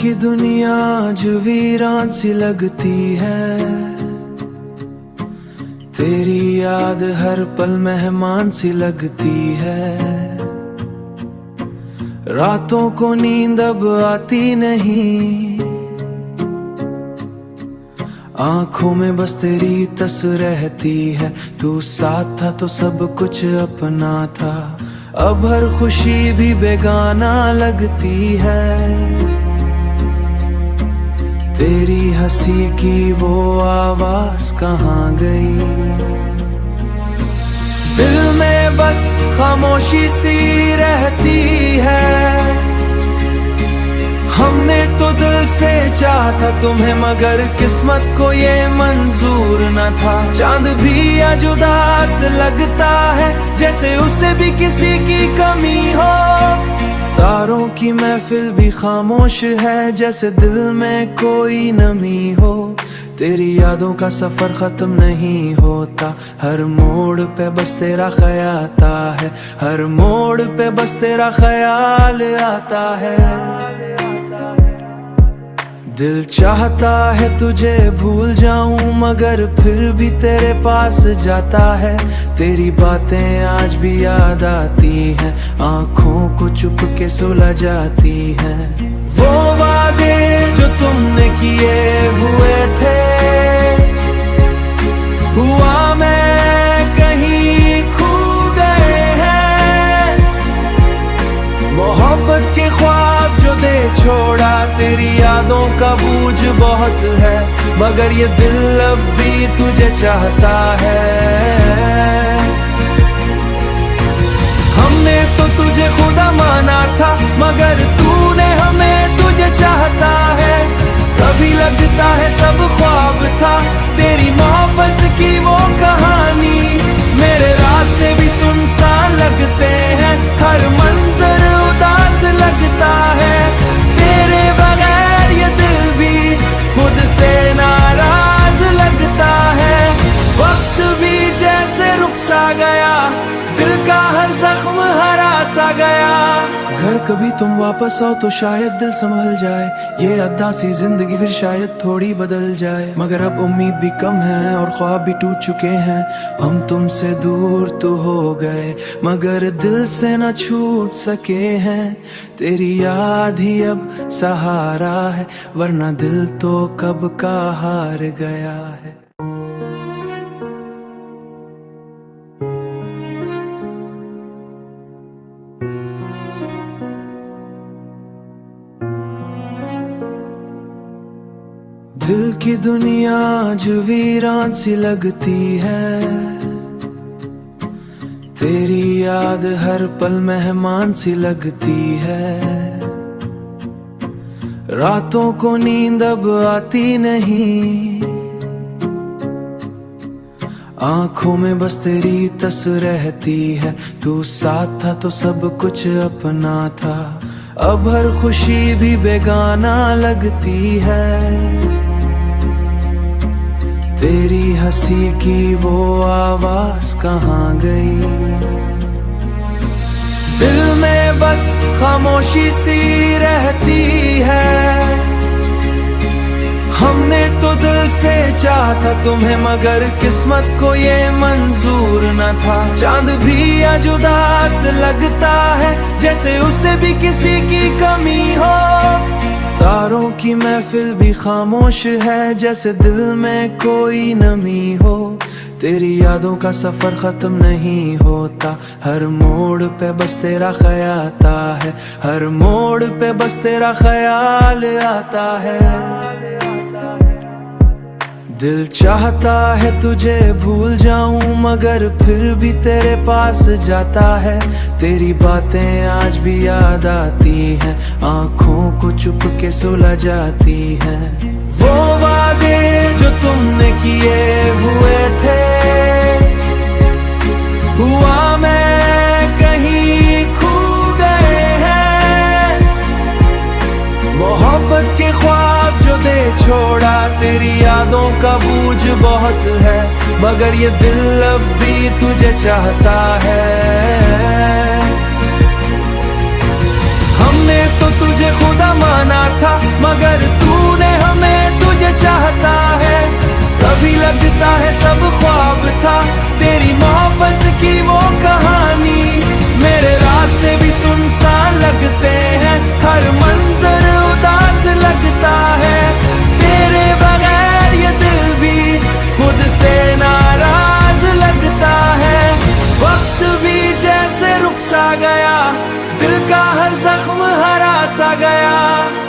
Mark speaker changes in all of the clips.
Speaker 1: की दुनिया आज वीरान सी लगती है, तेरी याद हर पल मेहमान सी लगती है। रातों को नींद अब आती नहीं, आंखों में बस तेरी तस रहती है। तू साथ था तो सब कुछ अपना था, अब हर खुशी भी बेगाना लगती है। तेरी हंसी की वो आवाज कहाँ गई, दिल में बस खामोशी सी रहती है। हमने तो दिल से चाहा था तुम्हें, मगर किस्मत को ये मंजूर न था। चांद भी आज उदास लगता है, जैसे उसे भी किसी की कमी हो। तारों की महफिल भी खामोश है, जैसे दिल में कोई नमी हो। तेरी यादों का सफर खत्म नहीं होता, हर मोड़ पे बस तेरा ख्याल आता है। हर मोड़ पे बस तेरा ख्याल आता है। दिल चाहता है तुझे भूल जाऊं, मगर फिर भी तेरे पास जाता है। तेरी बातें आज भी याद आती हैं, आंखों को चुप के सुलझ जाती हैं। वो वादे जो तुमने किए हुए थे, हुआ मैं कहीं खो गए हैं। मोहब्बत के ख्वाब जो दे छोड़ा, तेरी यादों का बोझ बहुत है, मगर ये दिल अब भी तुझे चाहता है। हमने तो तुझे खुदा माना था, मगर तूने हमें तुझे चाहता है। कभी लगता है सब ख्वाब था, तेरी मोहब्बत की वो कहानी। मेरे रास्ते भी सुनसान लगते हैं, हर मंजर उदास लगता है। तेरे बगैर ये दिल भी खुद से नाराज लगता है। वक्त भी जैसे रुक सा गया, दिल का हर जख्म हरा सा गया। अगर कभी तुम वापस आओ तो शायद दिल संभल जाए, ये अद्दा सी जिंदगी फिर शायद थोड़ी बदल जाए। मगर अब उम्मीद भी कम है और ख्वाब भी टूट चुके हैं। हम तुमसे दूर तो हो गए, मगर दिल से न छूट सके हैं। तेरी याद ही अब सहारा है, वरना दिल तो कब का हार गया है। दिल की दुनिया आज वीरान सी लगती है, तेरी याद हर पल मेहमान सी लगती है। रातों को नींद अब आती नहीं, आंखों में बस तेरी तस रहती है। तू साथ था तो सब कुछ अपना था, अब हर खुशी भी बेगाना लगती है। तेरी हंसी की वो आवाज कहाँ गई, दिल में बस खामोशी सी रहती है। हमने तो दिल से चाहा था तुम्हें, मगर किस्मत को ये मंजूर न था। चांद भी आज उदास लगता है, जैसे उसे भी किसी की कमी हो। तारों की महफिल भी खामोश है, जैसे दिल में कोई नमी हो। तेरी यादों का सफर खत्म नहीं होता, हर मोड़ पे बस तेरा ख्याल आता है। हर मोड़ पे बस तेरा ख्याल आता है। दिल चाहता है तुझे भूल जाऊं, मगर फिर भी तेरे पास जाता है। तेरी बातें आज भी याद आती हैं, आंखों को चुप के सुलझ जाती हैं। वो वादे जो तुमने किए हुए थे, हुआ मैं कहीं खो गए हैं। मोहब्बत के ख्वाब जो दे छोड़ा, तेरी यादों का बोझ बहुत है, मगर ये दिल अब भी तुझे चाहता है। हमने तो तुझे खुदा माना था मगर तूने हमें तुझे चाहता है। कभी लगता है सब ख्वाब था तेरी मोहब्बत की वो कहानी। मेरे रास्ते भी सुनसान लगते हैं, हर मंजर उदास लगता है। तेरे बगैर ये दिल भी खुद से नाराज लगता है। वक्त भी जैसे रुक सा गया, दिल का हर जख्म हरा सा गया।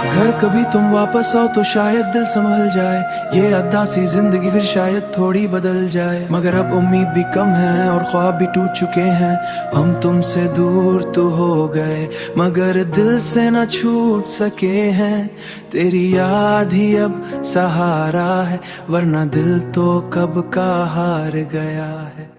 Speaker 1: अगर कभी तुम वापस आओ तो शायद दिल संभल जाए, ये अद्दा सी जिंदगी फिर शायद थोड़ी बदल जाए। मगर अब उम्मीद भी कम है और ख्वाब भी टूट चुके हैं। हम तुमसे दूर तो हो गए मगर दिल से न छूट सके हैं। तेरी याद ही अब सहारा है, वरना दिल तो कब का हार गया है।